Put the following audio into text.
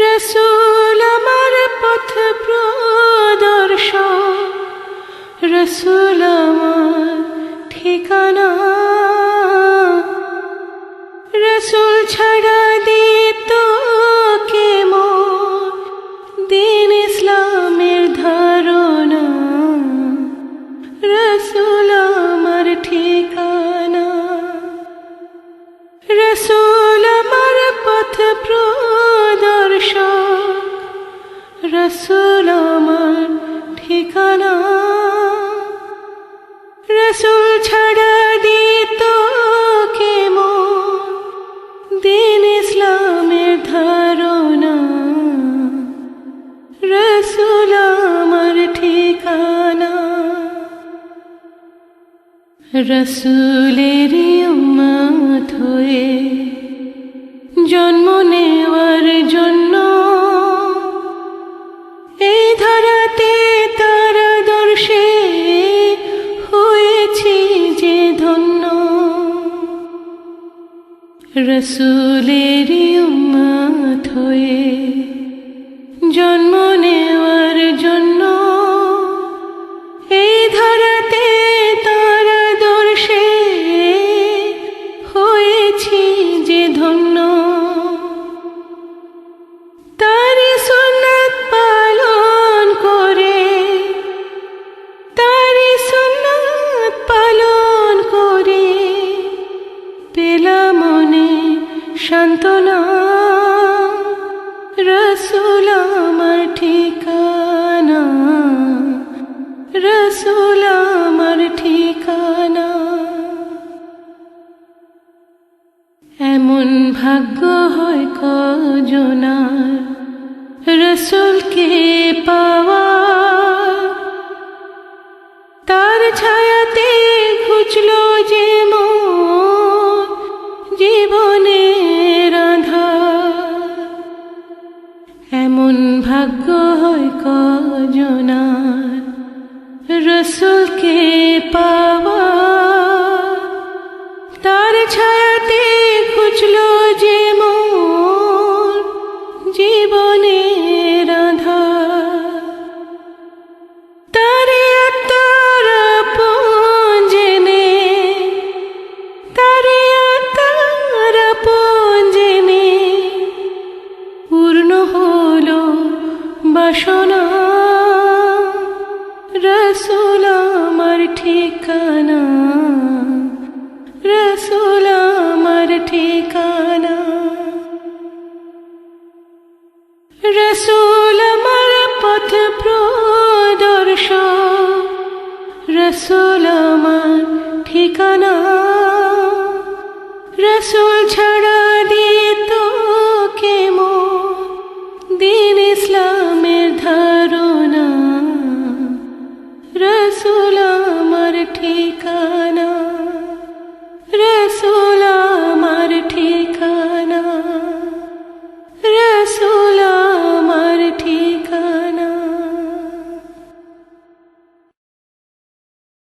রসূল আমার পথ প্রদর্শক, রসূল আমার ঠিকানা। রসূল ছাড়া দিত কে মোর দ্বীন ইসলামের ধারণা। রসূল আমার ঠিকানা, রসূল আমার পথ প্রদর্শক, রসূল আমার ঠিকানা। রসূল ছাড়া দিত কে মোর দ্বীন ইসলামের ধারণা। রসূল আমার ঠিকানা। রসূলেরই উম্মত হয়ে জন্ম নেওয়ার জন্য এই ধরাতে তার আদর্শে হয়েছি যে ধন্য। রসূলেরই উম্মত হয়ে জন্ম নেওয়ার জন্য এই ধরাতে তার আদর্শে হয়েছি যে ধন্য। তারি সুন্নাত পালন করে, তারি সুন্নাত পালন করে পেলাম মনে সান্ত্বনা। রসূল আমার ঠিকানা, রসূল আমার ঠিকানা। এমন ভাগ্য হয় কজনার রসূলকে পাওয়া, তার ছায়াতে ঘুচলো যে মোর জীবনের আঁধার। এমন ভাগ্য হয় কজনার রসূলকে পাওয়া, তার ছায়াতে ঘুচলো যে মোর জীবনের আঁধার। তারে আত্মার আপন জেনে, তারে আত্মার আপন জেনে পূর্ণ হলো বাসনা। রসূল আমার ঠিকানা, রসূল আমার ঠিকানা। রসূল আমার পথ প্রদর্শক, রসূল আমার ঠিকানা। রসূল ছাড়া